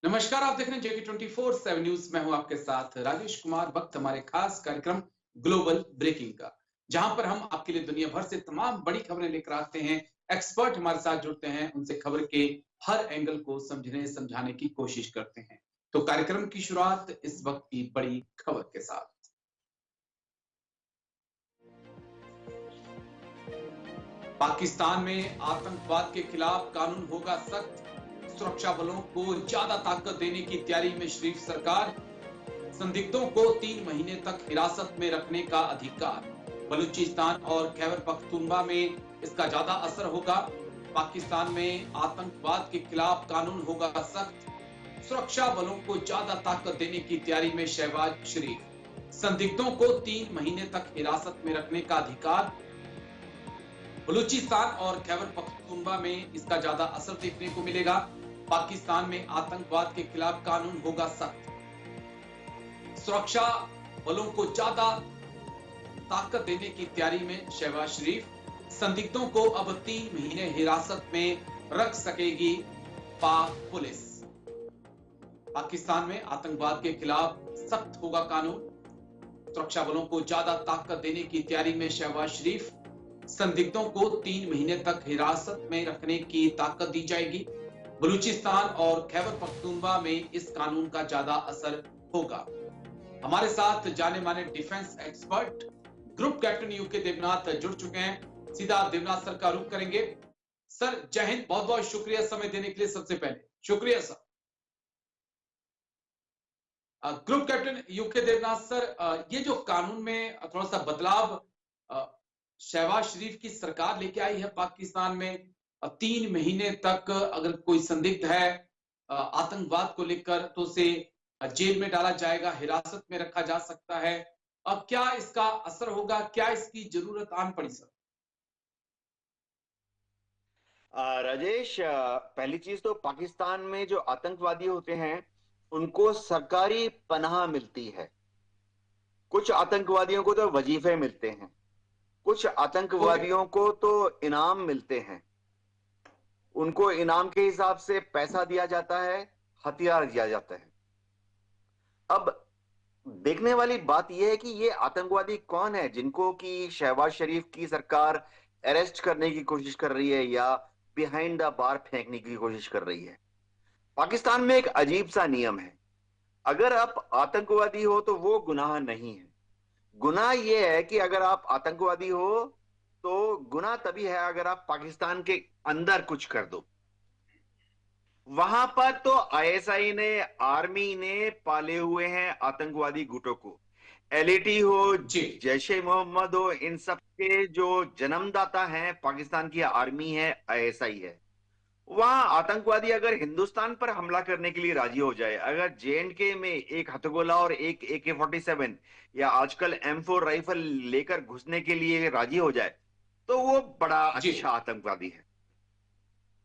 नमस्कार, आप देख रहे हैं जेके 24/7 न्यूज। मैं हूं आपके साथ राजेश कुमार। वक्त हमारे खास कार्यक्रम ग्लोबल ब्रेकिंग का, जहां पर हम आपके लिए दुनिया भर से तमाम बड़ी खबरें लेकर आते हैं। एक्सपर्ट हमारे साथ जुड़ते हैं, उनसे खबर के हर एंगल को समझने समझाने की कोशिश करते हैं। तो कार्यक्रम की शुरुआत इस वक्त की बड़ी खबर के साथ। पाकिस्तान में आतंकवाद के खिलाफ कानून होगा सख्त, सुरक्षा बलों को ज्यादा ताकत देने की तैयारी में शरीफ सरकार। संदिग्धों को 3 महीने तक हिरासत में रखने का अधिकार। बलूचिस्तान और खैबर पख्तूनख्वा में इसका ज्यादा असर होगा। पाकिस्तान में आतंकवाद के खिलाफ कानून होगा सख्त, सुरक्षा बलों को ज्यादा ताकत देने की तैयारी में शहबाज शरीफ। संदिग्धों को 3 महीने तक हिरासत में रखने का अधिकार। बलूचिस्तान और खैबर पख्तूनख्वा में इसका ज्यादा असर देखने को मिलेगा। पाकिस्तान में आतंकवाद के खिलाफ कानून होगा सख्त, सुरक्षा बलों को ज्यादा ताकत देने की तैयारी में शहबाज शरीफ। संदिग्धों को अब 3 महीने हिरासत में रख सकेगी पाक पुलिस। पाकिस्तान में आतंकवाद के खिलाफ सख्त होगा कानून, सुरक्षा बलों को ज्यादा ताकत देने की तैयारी में शहबाज शरीफ। संदिग्धों को 3 महीने तक हिरासत में रखने की ताकत दी जाएगी। बलूचिस्तान और खैबर पख्तूनख्वा में इस कानून का ज्यादा असर होगा। हमारे साथ जाने माने defence expert group captain UK Devnath जुड़ चुके हैं। सीधा देवनाथ सर का रुख करेंगे। सर जय हिंद, बहुत बहुत शुक्रिया समय देने के लिए। सबसे पहले शुक्रिया sir. Group captain UK Devnath sir, ये जो कानून में थोड़ा सा बदलाव शहबाज शरीफ की सरकार लेके आई है पाकिस्तान में, 3 महीने तक अगर कोई संदिग्ध है आतंकवाद को लेकर तो उसे जेल में डाला जाएगा, हिरासत में रखा जा सकता है। अब क्या इसका असर होगा, क्या इसकी जरूरत आन पड़ी सर? राजेश, पहली चीज तो पाकिस्तान में जो आतंकवादी होते हैं उनको सरकारी पनाह मिलती है। कुछ आतंकवादियों को तो वजीफे मिलते हैं, कुछ ओके। आतंकवादियों को तो इनाम मिलते हैं। उनको इनाम के हिसाब से पैसा दिया जाता है, हथियार दिया जाता है। अब देखने वाली बात यह है कि ये आतंकवादी कौन है जिनको कि शहबाज शरीफ की सरकार अरेस्ट करने की कोशिश कर रही है या बिहाइंड द बार फेंकने की कोशिश कर रही है। पाकिस्तान में एक अजीब सा नियम है, अगर आप आतंकवादी हो तो वो गुनाह नहीं है। गुनाह यह है कि अगर आप आतंकवादी हो तो गुनाह तभी है अगर आप पाकिस्तान के अंदर कुछ कर दो। वहां पर तो आईएसआई ने, आर्मी ने पाले हुए हैं आतंकवादी गुटों को। एलईटी हो, जी जैश ए मोहम्मद हो, इन सब के जो जन्मदाता हैं पाकिस्तान की आर्मी है, आईएसआई है। वहां आतंकवादी अगर हिंदुस्तान पर हमला करने के लिए राजी हो जाए, अगर जेएंडके में एक हथगोला और एक AK-47 या आजकल M4 राइफल लेकर घुसने के लिए राजी हो जाए, तो वो बड़ा जी, अच्छा आतंकवादी है।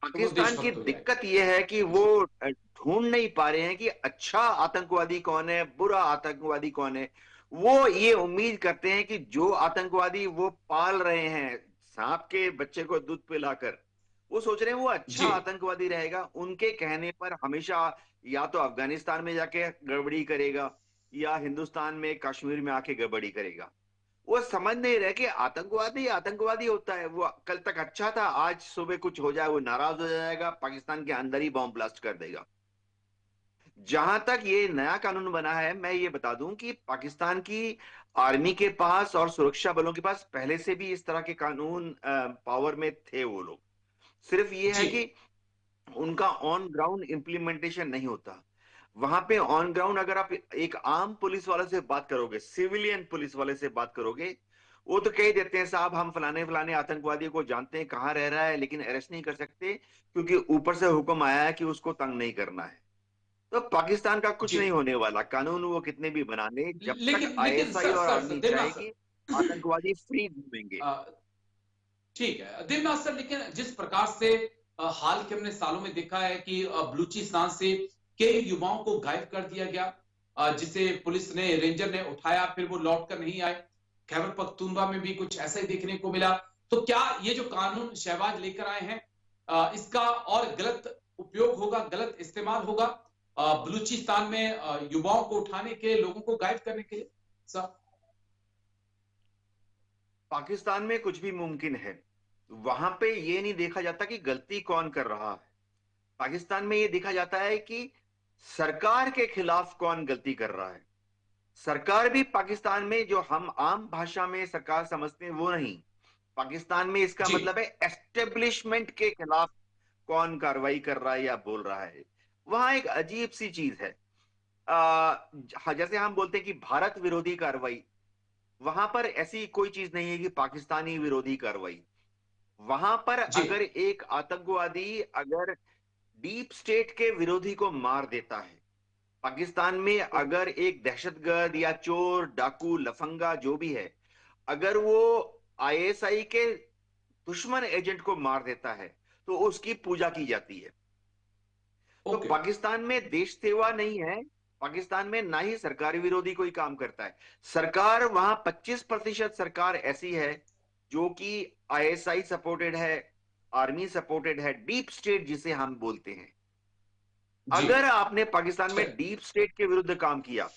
तो वो पाकिस्तान की देशभक्त हो जाएगा। दिक्कत यह है कि वो जी ढूंढ नहीं पा रहे हैं कि अच्छा आतंकवादी कौन है, बुरा आतंकवादी कौन है। वो ये उम्मीद करते हैं कि जो आतंकवादी वो पाल रहे हैं, सांप के बच्चे को दूध पिलाकर, वो सोच रहे हैं वो अच्छा जी आतंकवादी रहेगा। उनके कहने पर हमेशा या तो अफगानिस्तान में जाके गड़बड़ी करेगा या हिंदुस्तान में कश्मीर में आके गड़बड़ी करेगा। वो समझ नहीं रहे कि आतंकवादी आतंकवादी होता है। वो कल तक अच्छा था, आज सुबह कुछ हो जाए वो नाराज हो जाएगा, पाकिस्तान के अंदर ही बॉम्ब ब्लास्ट कर देगा। जहां तक ये नया कानून बना है, मैं ये बता दूं कि पाकिस्तान की आर्मी के पास और सुरक्षा बलों के पास पहले से भी इस तरह के कानून पावर में थे। वो लोग, सिर्फ ये है जी कि उनका ऑन ग्राउंड इंप्लीमेंटेशन नहीं होता। वहां पे ऑन ग्राउंड अगर आप एक आम पुलिस वाले से बात करोगे, सिविलियन पुलिस वाले से बात करोगे, वो तो कह ही देते हैं साहब हम फलाने फलाने आतंकवादी को जानते हैं, कहां रह रहा है, लेकिन अरेस्ट नहीं कर सकते क्योंकि ऊपर से हुक्म आया है कि उसको तंग नहीं करना है। तो पाकिस्तान का कुछ जी। नहीं होने वाला, कानून वो कितने भी बना ले, जब तक लेकिन लेकिन आईएसआई सर और सर सर आर्मी देवनाथ चाहेगी सर, आतंकवादी फ्री घूमेंगे। ठीक है देवनाथ सर, लेकिन जिस प्रकार से हाल के हमने सालों में देखा है कि बलूचिस्तान से कई युवाओं को गायब कर दिया गया, जिसे पुलिस ने, रेंजर ने उठाया, फिर वो लौट कर नहीं आए। खैबर पख्तूनख्वा में भी कुछ ऐसा ही देखने को मिला। तो क्या ये जो कानून शहबाज लेकर आए हैं, इसका और गलत उपयोग होगा, गलत इस्तेमाल होगा? बलूचिस्तान में युवाओं को उठाने के, लोगों को गायब करने के लिए? सर, पाकिस्तान में कुछ भी मुमकिन है। वहां पे ये नहीं देखा जाता कि गलती कौन कर रहा है। पाकिस्तान में ये देखा जाता है कि सरकार के खिलाफ कौन गलती कर रहा है। सरकार भी पाकिस्तान में जो हम आम भाषा में सरकार समझते हैं वो नहीं। पाकिस्तान में इसका जी, मतलब है एस्टेब्लिशमेंट के खिलाफ कौन कार्रवाई कर रहा है या बोल रहा है। वहां एक अजीब सी चीज है। जैसे हम बोलते हैं कि भारत विरोधी कार्रवाई, वहां पर ऐसी कोई चीज नहीं है कि पाकिस्तानी विरोधी कार्रवाई। वहां पर जी, अगर एक आतंकवादी अगर डीप स्टेट के विरोधी को मार देता है, पाकिस्तान में अगर एक दहशतगर्द या चोर डाकू लफंगा जो भी है, अगर वो आईएसआई के दुश्मन एजेंट को मार देता है तो उसकी पूजा की जाती है। तो ओके, पाकिस्तान में देश सेवा नहीं है। पाकिस्तान में ना ही सरकारी विरोधी कोई काम करता है। सरकार वहां 25% सरकार ऐसी है जो कि आईएसआई सपोर्टेड है, आर्मी सपोर्टेड है, डीप स्टेट जिसे हम बोलते हैं। जी, अगर आपने पाकिस्तान में चल, डीप स्टेट के विरुद्ध काम किया,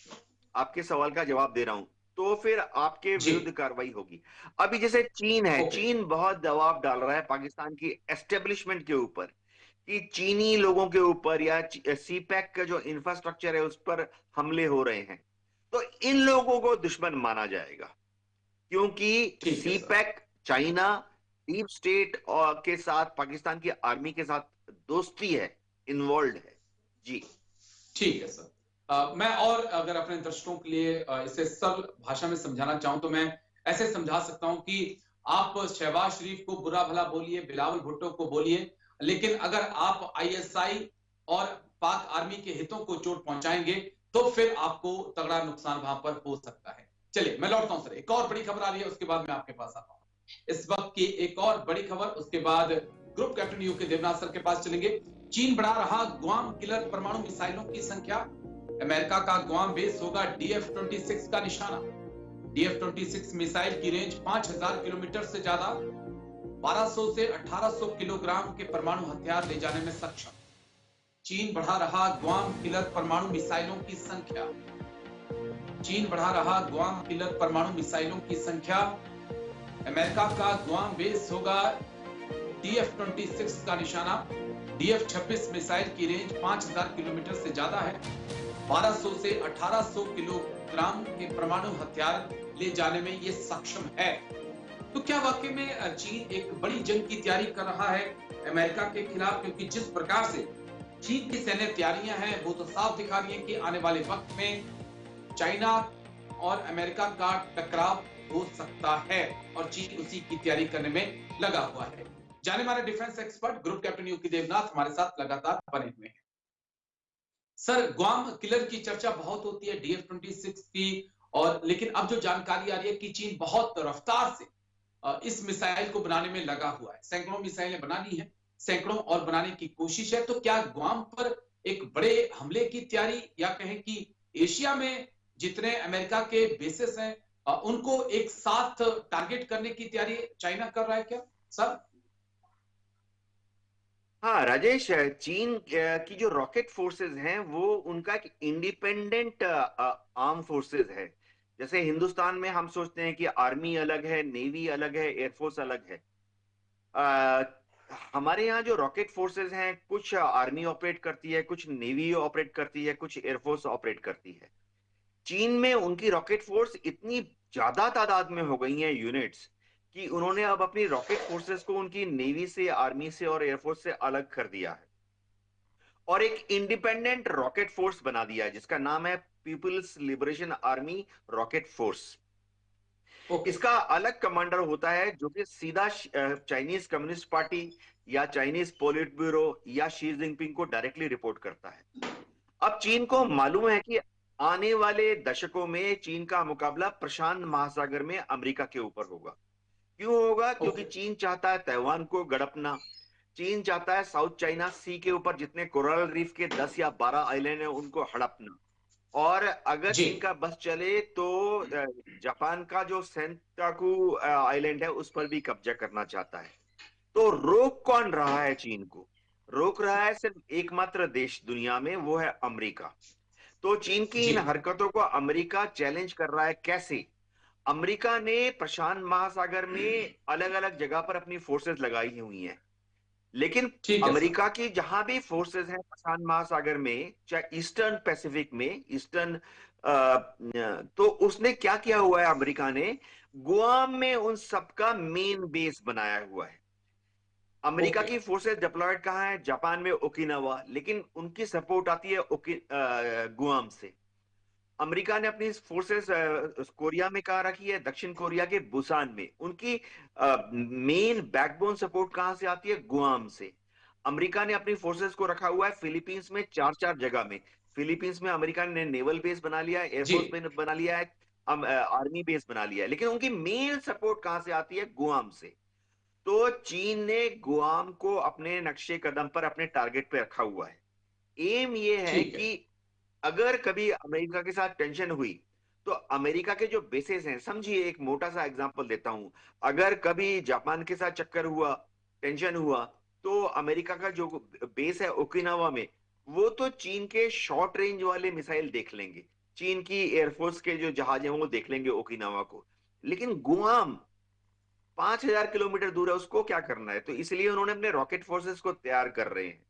आपके सवाल का जवाब दे रहा हूं, तो फिर आपके जी, विरुद्ध कार्रवाई होगी। अभी जैसे चीन है, ओके, चीन बहुत दबाव डाल रहा है पाकिस्तान की एस्टेब्लिशमेंट के ऊपर कि चीनी लोगों के ऊपर या सीपैक का जो इंफ्रास्ट्रक्चर है उस पर हमले हो रहे हैं। तो इन लोगों को दुश्मन माना जाएगा क्योंकि ठीक है sir, CPEC, China, deep state और के साथ पाकिस्तान की आर्मी के साथ दोस्ती है, इन्वॉल्व है। जी। ठीक है सर। मैं और अगर अपने दर्शकों के लिए इसे सरल भाषा में समझाना चाहूं तो मैं ऐसे समझा सकता हूं कि आप शहबाज शरीफ को बुरा भला बोलिए, बिलावल भुट्टो को बोलिए, लेकिन अगर आप आईएसआई और पाक आर्मी के हितों को चोट पहुंचाएंगे तो फिर आपको तगड़ा नुकसान वहां पर हो सकता है। चलिए मैं लौटता हूं सर, एक और बड़ी खबर आ रही है, उसके बाद मैं आपके पास आता हूं। इस वक्त की एक और बड़ी खबर, उसके बाद ग्रुप कैप्टन यू के देवनाथ सर के पास चलेंगे। चीन बढ़ा रहा गुआम किलर परमाणु मिसाइलों की संख्या। अमेरिका का गुआम बेस होगा DF-26 का निशाना। DF-26 मिसाइल की रेंज 5000 किलोमीटर से ज्यादा, 1200 से 1800 किलोग्राम के परमाणु हथियार ले जाने में सक्षम। चीन बढ़ा रहा गुआम किलर परमाणु मिसाइलों की संख्या। चीन बढ़ा रहा गुआम किलर परमाणु मिसाइलों की संख्या। अमेरिका का गुआम बेस होगा DF-26 का निशाना। DF-26 मिसाइल की रेंज 5000 किलोमीटर से ज्यादा है, 1200 से 1800 किलोग्राम के परमाणु हथियार ले जाने में ये सक्षम है। तो क्या वाकई में चीन एक बड़ी जंग की तैयारी कर रहा है अमेरिका के खिलाफ? क्योंकि जिस प्रकार से चीन की सैन्य तैयारियां हैं वो तो साफ दिखा रही हैं कि आने वाले वक्त में चाइना और अमेरिका का टकराव हो सकता है और चीन उसी की तैयारी करने में लगा हुआ है। जाने माने डिफेंस एक्सपर्ट ग्रुप कैप्टन यूकी देवनाथ हमारे साथ लगातार बने हुए हैं। सर, गुआम किलर की चर्चा बहुत होती है, DF-26 की, और लेकिन अब जो जानकारी आ रही है कि चीन बहुत रफ्तार से इस मिसाइल को बनाने में लगा हुआ है। सैकड़ों मिसाइलें बनानी है, सैकड़ों और बनाने की कोशिश है। तो क्या गुआम पर एक बड़े हमले की तैयारी, या कहें कि एशिया में जितने अमेरिका के बेसिस हैं उनको एक साथ टारगेट करने की तैयारी चाइना कर रहा है क्या सर? हाँ राजेश, चीन की जो रॉकेट फोर्सेस हैं वो उनका एक इंडिपेंडेंट आर्म फोर्सेस है। जैसे हिंदुस्तान में हम सोचते हैं कि आर्मी अलग है, नेवी अलग है, एयरफोर्स अलग है। अ, हमारे यहाँ जो रॉकेट फोर्सेस हैं, कुछ आर्मी ऑपरेट करती है, कुछ नेवी ऑपरेट करती है, कुछ एयरफोर्स ऑपरेट करती है। चीन में उनकी रॉकेट फोर्स इतनी ज्यादा तादाद में हो गई है यूनिट्स कि उन्होंने अब अपनी रॉकेट फोर्सेस को उनकी नेवी से, आर्मी से और एयरफोर्स से अलग कर दिया है और एक इंडिपेंडेंट रॉकेट फोर्स बना दिया है जिसका नाम है People's Liberation Army rocket force. Okay, इसका अलग कमांडर होता है जो कि सीधा चाइनीज कम्युनिस्ट पार्टी या चाइनीज पोलिट ब्यूरो या शी जिनपिंग को डायरेक्टली रिपोर्ट करता है। अब चीन को मालूम है कि आने वाले दशकों में चीन का मुकाबला प्रशांत महासागर में अमेरिका के ऊपर होगा। क्यों होगा? क्योंकि ओके, चीन चाहता है ताइवान को गड़पना। चीन चाहता है साउथ चाइना सी के ऊपर जितने कोरल रीफ के 10 या 12 आइलैंड है उनको हड़पना। और अगर जी, चीन का बस चले तो जापान का जो सेंकाकू आइलैंड है उस पर भी कब्जा करना चाहता है। तो रोक कौन रहा है चीन को? रोक रहा है सिर्फ एकमात्र देश दुनिया में, वो है अमेरिका। तो चीन की जी इन हरकतों को अमेरिका चैलेंज कर रहा है। कैसे? अमेरिका ने प्रशांत महासागर में अलग अलग जगह पर अपनी फोर्सेस लगाई हुई हैं, लेकिन ठीक है सर। अमेरिका की जहां भी फोर्सेस हैं प्रशांत महासागर में, चाहे ईस्टर्न पैसिफिक में, ईस्टर्न, तो उसने क्या किया हुआ है, अमेरिका ने गुआम में उन सबका मेन बेस बनाया हुआ है। अमेरिका ओके की फोर्सेस डिप्लॉयड कहाँ है? जापान में ओकिनावा, लेकिन उनकी सपोर्ट आती है गुआम से। अमेरिका ने अपनी फोर्सेस कोरिया में कहाँ रखी है? दक्षिण कोरिया के बुसान में। उनकी मेन बैकबोन सपोर्ट कहाँ से आती है? गुआम से। अमेरिका ने अपनी फोर्सेस को रखा हुआ है फिलीपींस में, चार चार जगह में। फिलीपींस में अमेरिका ने नेवल बेस बना लिया है, जी। एयरफोर्स बेस बना लिया है, आर्मी बेस बना लिया है, लेकिन उनकी मेन सपोर्ट कहाँ से आती है? गुआम से। तो चीन ने गुआम को अपने नक्शे कदम पर, अपने टारगेट पे रखा हुआ है। एम ये है ठीक है। कि अगर कभी अमेरिका के साथ टेंशन हुई, तो अमेरिका के जो बेसेस हैं, समझिए एक मोटा सा एग्जांपल देता हूं, अगर कभी जापान के साथ चक्कर हुआ, टेंशन हुआ, तो अमेरिका का जो बेस है ओकिनावा में, वो तो चीन के शॉर्ट रेंज वाले मिसाइल देख लेंगे, चीन की एयरफोर्स के जो जहाज हैं वो देख लेंगे ओकिनावा को। लेकिन गुआम 5,000 किलोमीटर दूर है, उसको क्या करना है? तो इसलिए उन्होंने अपने रॉकेट फोर्सेस को तैयार कर रहे हैं।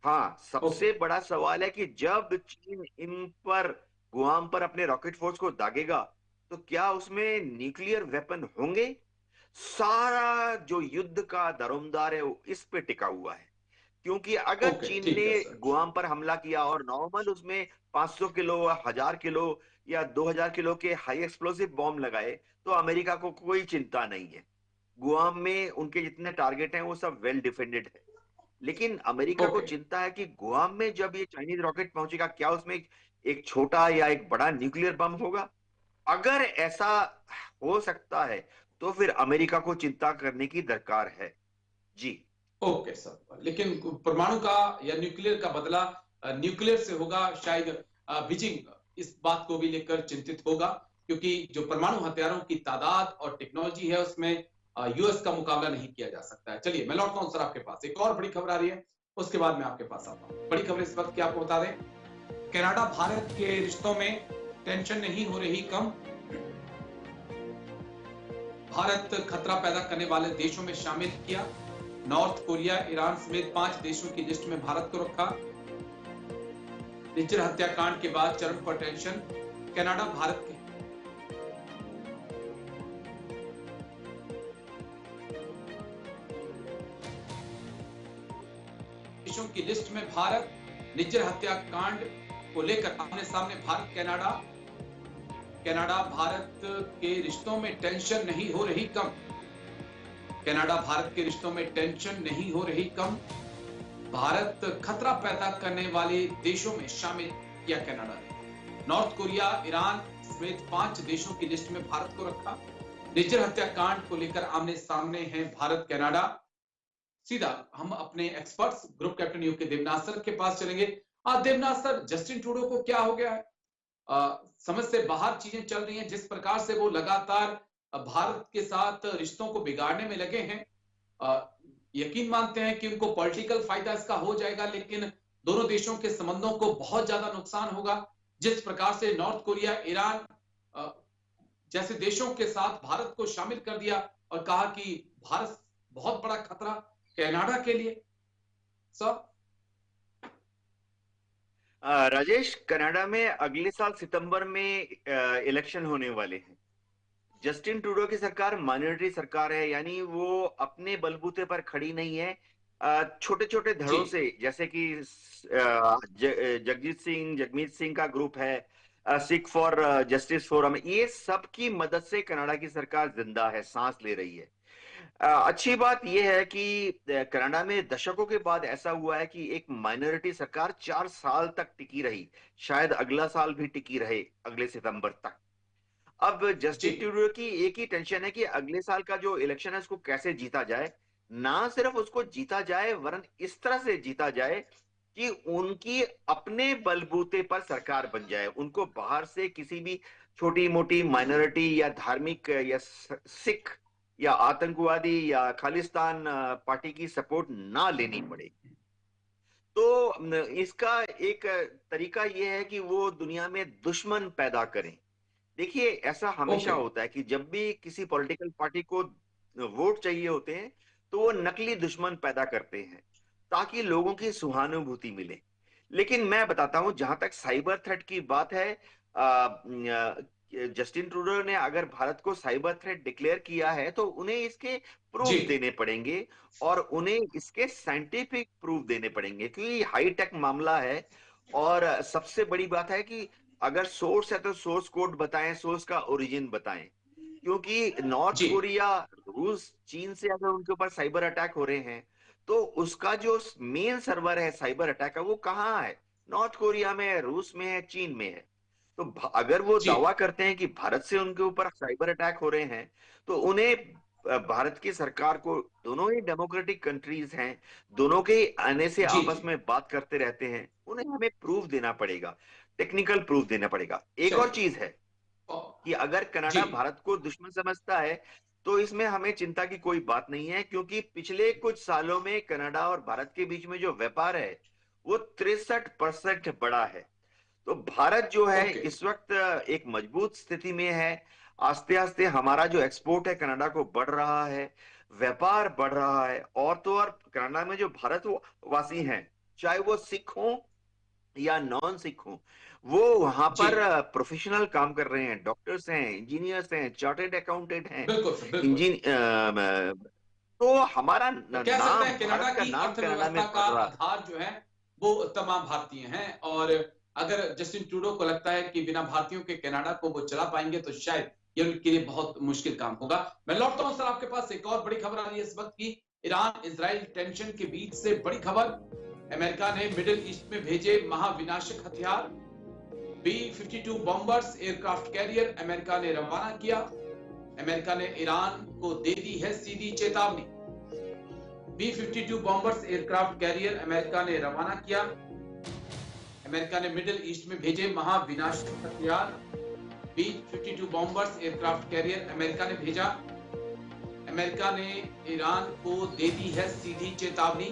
हाँ, ओके सबसे बड़ा सवाल है कि जब चीन इन पर, गुआम पर अपने रॉकेट फोर्स को दागेगा, तो क्या उसमें न्यूक्लियर वेपन होंगे? सारा जो युद्ध का दरोमदार है वो इस पे टिका हुआ है। क्योंकि अगर ओके चीन ठीक ने है सर। गुआम पर हमला किया और नॉर्मल उसमें 500 किलो, 1,000 किलो या 2,000 किलो के हाई एक्सप्लोसिव बॉम्ब लगाए, तो अमेरिका को कोई चिंता नहीं है। गुआम में उनके जितने टारगेट हैं वो सब वेल डिफेंडेड है। लेकिन अमेरिका को ओके चिंता है कि गुआम में जब ये चाइनीज रॉकेट पहुंचेगा, क्या उसमें एक छोटा या एक बड़ा न्यूक्लियर बम होगा? अगर ऐसा हो सकता है, तो फिर अमेरिका को चिंता करने की दरकार है। जी। ओके सर, लेकिन परमाणु का या न्यूक्लियर का बदला न्यूक्लियर से होगा शायद। बीजिंग इस बात को भी लेकर चिंतित होगा, क्योंकि जो परमाणु हथियारों की तादाद और टेक्नोलॉजी है उसमें यूएस का मुकाबला नहीं किया जा सकता है। चलिए मैं लौटता हूं सर आपके पास, एक और बड़ी खबर आ रही है, उसके बाद मैं आपके पास आता हूं। बड़ी खबर इस वक्त क्या आपको बता दें, कनाडा भारत के रिश्तों में टेंशन नहीं हो रही कम, भारत खतरा पैदा करने वाले देशों में शामिल किया, नॉर्थ कोरिया, ईरान समेत 5 देशों की लिस्ट में भारत को रखा, निज्जर हत्याकांड के बाद चरम पर टेंशन, कनाडा भारत के देशों की लिस्ट में भारत, निज्जर हत्याकांड को लेकर आमने सामने भारत कनाडा, कनाडा भारत के रिश्तों में टेंशन नहीं हो रही कम, कनाडा भारत के रिश्तों में टेंशन नहीं हो रही कम, भारत खतरा पैदा करने वाले देशों में शामिल किया कनाडा ने, नॉर्थ कोरिया, ईरान समेत 5 देशों की लिस्ट में भारत को रखा, निज्जर हत्याकांड को लेकर आमने सामने हैं भारत कनाडा। सीधा हम अपने experts group captain UK Devnath sir के पास चलेंगे। देवनाथ सर, जस्टिन ट्रूडो को क्या हो गया है? समझ से बाहर चीजें चल रही हैं, जिस प्रकार से वो लगातार भारत के साथ रिश्तों को बिगाड़ने में लगे हैं। यकीन मानते हैं कि उनको पॉलिटिकल फायदा इसका हो जाएगा, लेकिन दोनों देशों के संबंधों को बहुत ज्यादा नुकसान होगा। जिस प्रकार से नॉर्थ कोरिया, ईरान जैसे देशों के साथ भारत को शामिल कर दिया और कहा कि भारत बहुत बड़ा खतरा कनाडा के लिए। सर राजेश, कनाडा में अगले साल सितंबर में इलेक्शन होने वाले हैं। जस्टिन ट्रूडो की सरकार माइनॉरिटी सरकार है, यानी वो अपने बलबूते पर खड़ी नहीं है। छोटे छोटे जी धड़ों से, जैसे कि जगमीत सिंह का ग्रुप है, सिख फॉर जस्टिस फोरम, ये सब की मदद से कनाडा की सरकार जिंदा है, सांस ले रही है। अच्छी बात यह है कि कनाडा में दशकों के बाद ऐसा हुआ है कि एक माइनॉरिटी सरकार 4 साल तक टिकी रही। शायद अगला साल भी टिकी रहे, अगले सितंबर तक। अब जी जस्टिन ट्रूडो की एक ही टेंशन है कि अगले साल का जो इलेक्शन है उसको कैसे जीता जाए। ना सिर्फ उसको जीता जाए, वरन इस तरह से जीता जाए कि उनकी अपने बलबूते पर सरकार बन जाए, उनको बाहर से किसी भी छोटी मोटी माइनॉरिटी या धार्मिक या सिख या आतंकवादी या खालिस्तान पार्टी की सपोर्ट ना लेनी पड़े। तो इसका एक तरीका ये है कि वो दुनिया में दुश्मन पैदा करें। देखिए, ऐसा हमेशा ओके। होता है कि जब भी किसी पॉलिटिकल पार्टी को वोट चाहिए होते हैं, तो वो नकली दुश्मन पैदा करते हैं ताकि लोगों की सहानुभूति मिले। लेकिन मैं बताता हूं, जहां तक साइबर थ्रेट की बात है, जस्टिन ट्रूडो ने अगर भारत को साइबर थ्रेट डिक्लेयर किया है तो उन्हें इसके जी प्रूफ देने पड़ेंगे, और उन्हें इसके साइंटिफिक प्रूफ देने पड़ेंगे, क्योंकि हाई टेक मामला है। और सबसे बड़ी बात है कि अगर सोर्स है तो सोर्स कोड बताएं, सोर्स का ओरिजिन बताएं। क्योंकि नॉर्थ जी कोरिया, रूस, चीन से अगर उनके ऊपर साइबर अटैक हो रहे हैं, तो उसका जो मेन सर्वर है साइबर अटैक का, वो कहाँ है? नॉर्थ कोरिया में है, रूस में है, चीन में है। तो अगर वो जी दावा करते हैं कि भारत से उनके ऊपर साइबर अटैक हो रहे हैं, तो उन्हें भारत की सरकार को, दोनों ही डेमोक्रेटिक कंट्रीज हैं, दोनों के आने से जी आपस जी। में बात करते रहते हैं, उन्हें हमें प्रूफ देना पड़ेगा, टेक्निकल प्रूफ देना पड़ेगा। एक और चलिए। चीज है ओ, कि अगर जी कनाडा भारत को दुश्मन समझता है, तो इसमें हमें चिंता की कोई बात नहीं है, क्योंकि पिछले कुछ सालों में कनाडा और भारत के बीच में जो व्यापार है, वो 63% बढ़ा है। तो भारत जो है ओके। इस वक्त एक मजबूत स्थिति में है। आस्ते आस्ते हमारा जो एक्सपोर्ट है कनाडा को बढ़ रहा है, व्यापार बढ़ रहा है। और तो और कनाडा में जो भारतवासी हैं, चाहे वो सिख हो या नॉन सिख हो, वो वहां जी पर प्रोफेशनल काम कर रहे हैं, डॉक्टर्स हैं, इंजीनियर्स हैं, चार्टेड अकाउंटेंट हैं, बिल्कुल सर, बिल्कुल। इंजीन तो हमारा तो कह सकते नाम, हैं कनाडा भारत का की नाम कनाडा में अर्थव्यवस्था का बढ़ रहा है। आधार जो है वो तमाम भारतीय हैं। और अगर जस्टिन ट्रूडो को लगता है कि बिना भारतीयों के कनाडा को वो चला पाएंगे तो शायद ये उनके लिए बहुत मुश्किल काम होगा। मैं लौटता हूं सर आपके पास, एक और बड़ी खबर आ रही है इस वक्त की। ईरान इजराइल टेंशन के बीच से बड़ी खबर। अमेरिका ने मिडिल ईस्ट में भेजे महाविनाशक हथियार। B-52 bombers aircraft carrier America ने रवाना किया। अमेरिका ने ईरान को दे दी है सीधी चेतावनी। B-52 bombers aircraft carrier America ने रवाना किया। अमेरिका ने मिडिल ईस्ट में भेजे महाविनाशक हथियार। B-52 bombers aircraft carrier America ने भेजा। अमेरिका ने ईरान को दे दी है सीधी चेतावनी।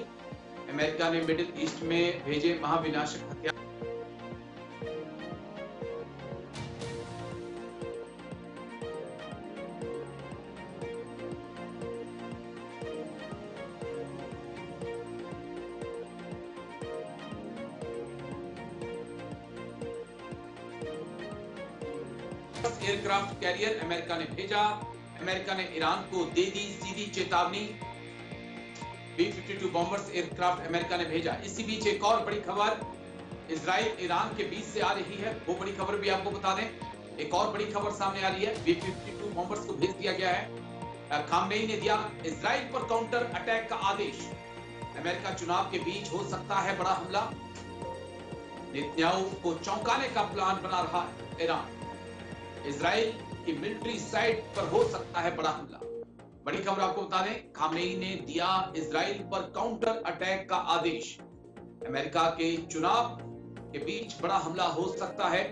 अमेरिका ने मिडिल ईस्ट में भेजे महाविनाशक हथियार। एयरक्राफ्ट कैरियर अमेरिका ने भेजा। अमेरिका ने ईरान को दे दी सीधी चेतावनी। B-52 बॉम्बर्स एयरक्राफ्ट अमेरिका ने भेजा। इसी बीच एक और बड़ी खबर इजराइल ईरान के बीच से आ रही है, वो बड़ी खबर भी आपको बता दें। एक और बड़ी खबर सामने आ रही है, B-52 बॉम्बर्स को भेज दिया गया है। खामनेई ने दिया इजराइल पर काउंटर अटैक का आदेश। अमेरिका चुनाव के बीच हो सकता है बड़ा हमला। नेतन्याहू को चौंकाने का प्लान बना रहा है ईरान। इजराइल की मिलिट्री साइट पर हो सकता है बड़ा हमला। बड़ी खबर आपको बता दें, खामनेई ने दिया इजराइल पर काउंटर अटैक का आदेश। अमेरिका के चुनाव के बीच बड़ा हमला हो सकता है।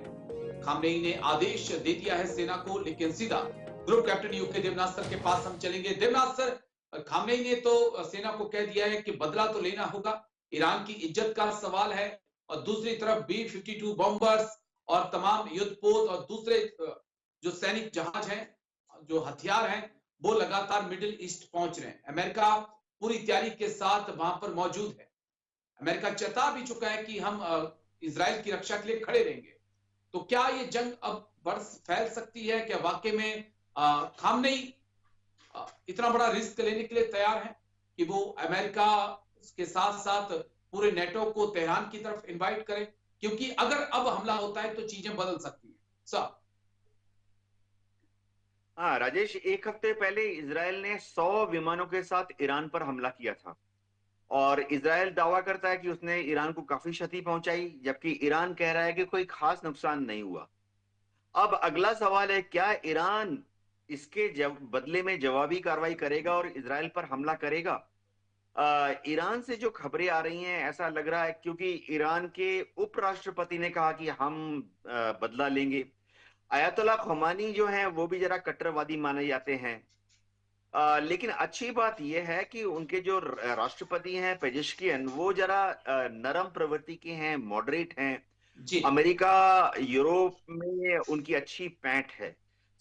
खामनेई ने आदेश दे दिया है सेना को। लेकिन सीधा group captain UK Devnath sir के पास हम चलेंगे। देवनाथ सर, खामनेई ने तो सेना को कह दिया है कि बदला तो लेना होगा, ईरान की इज्जत का सवाल है। और दूसरी तरफ B-52 बॉम्बर्स और तमाम युद्धपोत और दूसरे जो सैनिक जहाज हैं, जो हथियार हैं, वो लगातार मिडिल ईस्ट पहुंच रहे हैं। अमेरिका पूरी तैयारी के साथ वहां पर मौजूद है। अमेरिका चेता भी चुका है कि हम इजराइल की रक्षा के लिए खड़े रहेंगे। तो क्या ये जंग अब बढ़ फैल सकती है? क्या वाकई में खामनेई इतना बड़ा रिस्क लेने के लिए तैयार है कि वो अमेरिका के साथ साथ पूरे नेटो को तेहरान की तरफ इनवाइट करे? क्योंकि अगर अब हमला होता है तो चीजें बदल सकती हैं सर। हाँ राजेश, एक हफ्ते पहले इसराइल ने 100 विमानों के साथ ईरान पर हमला किया था, और इसराइल दावा करता है कि उसने ईरान को काफी क्षति पहुंचाई, जबकि ईरान कह रहा है कि कोई खास नुकसान नहीं हुआ। अब अगला सवाल है, क्या ईरान इसके बदले में जवाबी कार्रवाई करेगा और इसराइल पर हमला करेगा? ईरान से जो खबरें आ रही हैं, ऐसा लग रहा है, क्योंकि ईरान के उपराष्ट्रपति ने कहा कि हम बदला लेंगे। अयतुल्ला खोमेनी जो हैं वो भी जरा कट्टरवादी माने जाते हैं। लेकिन अच्छी बात यह है कि उनके जो राष्ट्रपति हैं पेजेश्कियन, वो जरा नरम प्रवृत्ति के हैं, मॉडरेट हैं। जी अमेरिका, यूरोप में उनकी अच्छी पैठ है।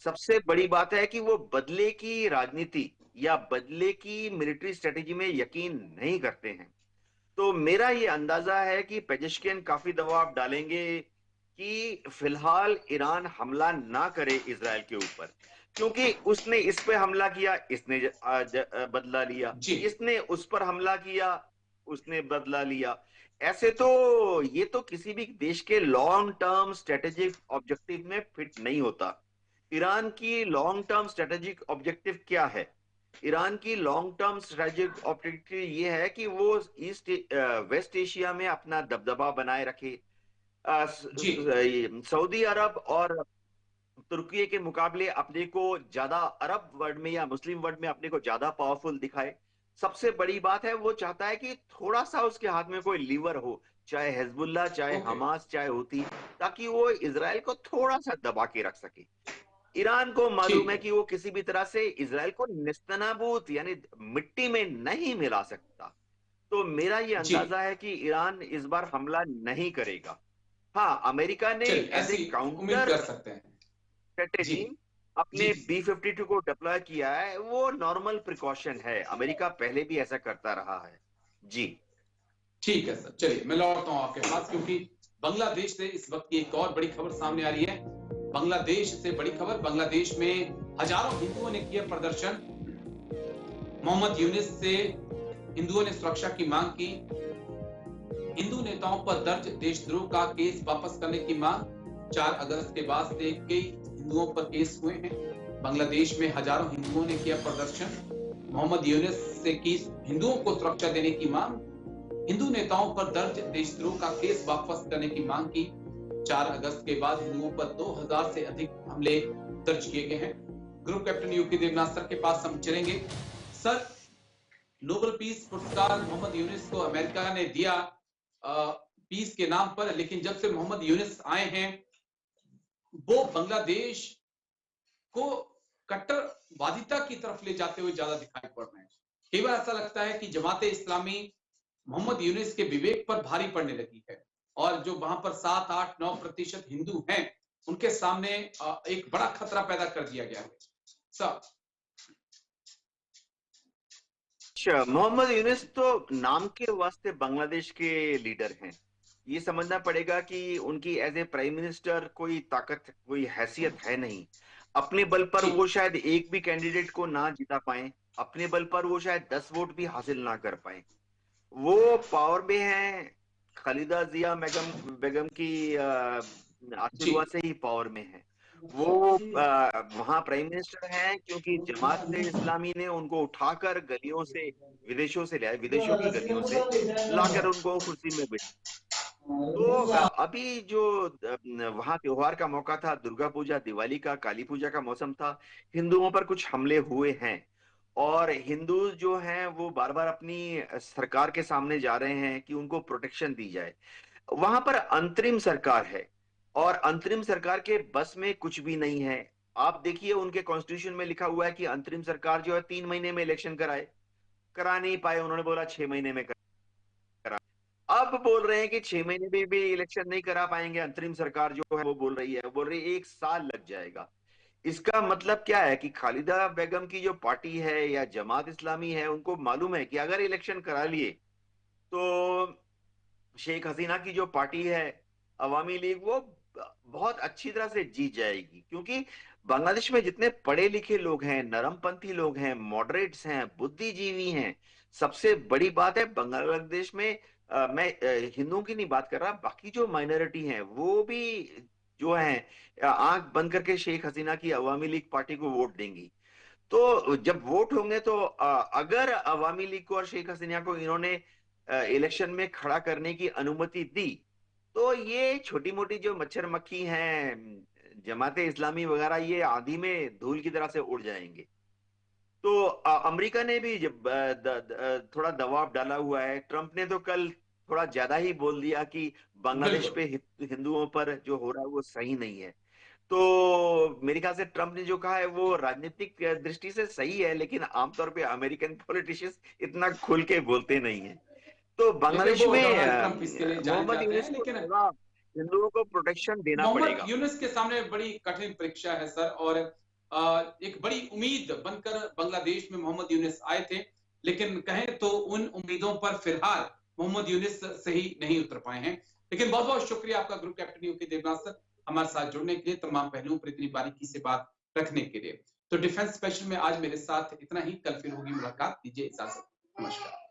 सबसे बड़ी बात है कि वो बदले की राजनीति या बदले की मिलिट्री स्ट्रेटेजी में यकीन नहीं करते हैं। तो मेरा ये अंदाजा है कि पेजेश्कियन काफी दबाव डालेंगे कि फिलहाल ईरान हमला ना करे इसराइल के ऊपर, क्योंकि उसने इस पे हमला किया, इसने बदला लिया, जी इसने उस पर हमला किया, उसने बदला लिया। ऐसे तो ये तो किसी भी देश के लॉन्ग टर्म स्ट्रेटेजिक ऑब्जेक्टिव में फिट नहीं होता। ईरान की लॉन्ग टर्म स्ट्रेटेजिक ऑब्जेक्टिव क्या है? ईरान की लॉन्ग टर्म स्ट्रेटेजिक ऑब्जेक्टिव ये है कि वो ईस्ट वेस्ट एशिया में अपना दबदबा बनाए रखे। जी सऊदी अरब और तुर्की के मुकाबले अपने को ज्यादा, अरब वर्ल्ड में या मुस्लिम वर्ल्ड में अपने को ज्यादा पावरफुल दिखाए। सबसे बड़ी बात है, वो चाहता है कि थोड़ा सा उसके हाथ में कोई लीवर हो, चाहे हिजबुल्लाह, चाहे ओके हमास, चाहे हुती, ताकि वो इसराइल को थोड़ा सा दबा के रख सके। ईरान को मालूम ठीक है है कि वो किसी भी तरह से इसराइल को निस्तनाबूत यानी मिट्टी में नहीं मिला सकता। तो मेरा ये जी अंदाजा है कि ईरान इस बार हमला नहीं करेगा। हाँ, अमेरिका ने चलिए एज ए ऐसी उम्मीद काउंटर कर सकते हैं। जी स्ट्रेटेजी जी अपने B-52 को डिप्लॉय किया है। वो नॉर्मल प्रिकॉशन है, अमेरिका पहले भी ऐसा करता रहा है। जी। ठीक है सर, चलिए मैं लौटता हूँ आपके पास, क्योंकि बांग्लादेश से इस वक्त की एक और बड़ी खबर सामने आ रही है। बांग्लादेश से बड़ी खबर, बांग्लादेश में हजारों हिंदुओं ने किया प्रदर्शन। मोहम्मद यूनिस से हिंदुओं ने सुरक्षा की मांग की। हिंदू नेताओं पर दर्ज देशद्रोह का केस वापस करने की मांग। 4 अगस्त के बाद से कई हिंदुओं पर केस हुए हैं। बांग्लादेश में हजारों हिंदुओं ने किया प्रदर्शन। मोहम्मद यूनिस से की हिंदुओं को सुरक्षा देने की मांग। हिंदू नेताओं पर दर्ज देशद्रोह का केस वापस करने की मांग की। 4 अगस्त के बाद हिंदुओं पर 2000 से अधिक हमले दर्ज किए गए हैं। Group captain UK Devnath sir के पास हम चलेंगे। सर, नोबेल पीस पुरस्कार मोहम्मद यूनिस को अमेरिका ने दिया पीस के नाम पर, लेकिन जब से मोहम्मद यूनिस आए हैं वो बांग्लादेश को कट्टरवादिता की तरफ ले जाते हुए ज्यादा दिखाई पड़ रहे हैं। कई बार ऐसा लगता है कि जमाते इस्लामी मोहम्मद यूनिस के विवेक पर भारी पड़ने लगी है, और जो वहां पर 7, 8, 9% हिंदू हैं उनके सामने एक बड़ा खतरा पैदा कर दिया गया है। सर अच्छा, मोहम्मद यूनिस तो नाम के वास्ते बांग्लादेश के लीडर हैं। ये समझना पड़ेगा कि उनकी एज ए प्राइम मिनिस्टर कोई ताकत, कोई हैसियत है नहीं। अपने बल पर जी वो शायद एक भी कैंडिडेट को ना जिता पाए, अपने बल पर वो शायद 10 वोट भी हासिल ना कर पाए। वो पावर में है, खालिदा जिया बेगम बेगम की जी आशीर्वाद से ही पावर में है। वो वहां प्राइम मिनिस्टर हैं क्योंकि जमात इस्लामी ने उनको उठाकर गलियों से, विदेशों से लाया, विदेशों की गलियों से लाकर उनको कुर्सी में बिठा। तो अभी जो वहां त्योहार का मौका था, दुर्गा पूजा, दिवाली का, काली पूजा का मौसम था, हिंदुओं पर कुछ हमले हुए हैं। और हिंदू जो हैं वो बार बार अपनी सरकार के सामने जा रहे हैं कि उनको प्रोटेक्शन दी जाए। वहां पर अंतरिम सरकार है और अंतरिम सरकार के बस में कुछ भी नहीं है। आप देखिए, उनके कॉन्स्टिट्यूशन में लिखा हुआ है कि अंतरिम सरकार जो है 3 महीने में इलेक्शन कराए, करा नहीं पाए। उन्होंने बोला 6 महीने में करा। अब बोल रहे हैं कि 6 महीने में भी इलेक्शन नहीं करा पाएंगे। अंतरिम सरकार जो है वो बोल रही है, वो बोल रही है 1 साल लग जाएगा। इसका मतलब क्या है कि खालिदा बेगम की जो पार्टी है या जमात इस्लामी है, उनको मालूम है कि अगर इलेक्शन करा लिए तो शेख हसीना की जो पार्टी है अवामी लीग, वो बहुत अच्छी तरह से जीत जाएगी। क्योंकि बांग्लादेश में जितने पढ़े लिखे लोग हैं, नरमपंथी लोग हैं, मॉडरेट्स हैं, बुद्धिजीवी हैं। सबसे बड़ी बात है बांग्लादेश में, मैं हिंदुओं की नहीं बात कर रहा, बाकी जो माइनॉरिटी हैं वो भी जो हैं आंख बंद करके शेख हसीना की अवामी लीग पार्टी को वोट देंगी। तो जब वोट होंगे तो अगर अवामी लीग को और शेख हसीना को इन्होंने इलेक्शन में खड़ा करने की अनुमति दी, तो ये छोटी मोटी जो मच्छर मक्खी हैं, जमाते इस्लामी वगैरह, ये आंधी में धूल की तरह से उड़ जाएंगे। तो अमेरिका ने भी जब थोड़ा दबाव डाला हुआ है। ट्रंप ने तो कल थोड़ा ज्यादा ही बोल दिया कि बांग्लादेश बिल्कुल पे हिंदुओं पर जो हो रहा है वो सही नहीं है। तो मेरे ख्याल से ट्रम्प ने जो कहा है वो राजनीतिक दृष्टि से सही है, लेकिन आमतौर पे अमेरिकन पॉलिटिशियंस इतना खुल के बोलते नहीं है। तो लेकिन बांग्लादेश वो में डोनाल्ड ट्रंप इसके लिए जाने मोहम्मद जाते यूनुस हैं। को लेकिन थोड़ा हिंदुओं को प्रोटेक्शन देना मोहम्मद पड़ेगा। यूनुस के सामने बड़ी कठिन परीक्षा है सर, और एक बड़ी उम्मीद बनकर बांग्लादेश में मोहम्मद यूनुस आए थे, लेकिन कहें तो उन उम्मीदों पर फिलहाल मोहम्मद यूनुस सही नहीं उतर पाए हैं। लेकिन बहुत बहुत शुक्रिया आपका group captain UK Devnath sir, हमारे साथ जुड़ने के लिए, तमाम पहलुओं पर इतनी बारीकी से बात रखने के लिए। तो डिफेंस स्पेशल में आज मेरे साथ इतना ही, कल फिर होगी मुलाकात, दीजिए इजाजत, नमस्कार।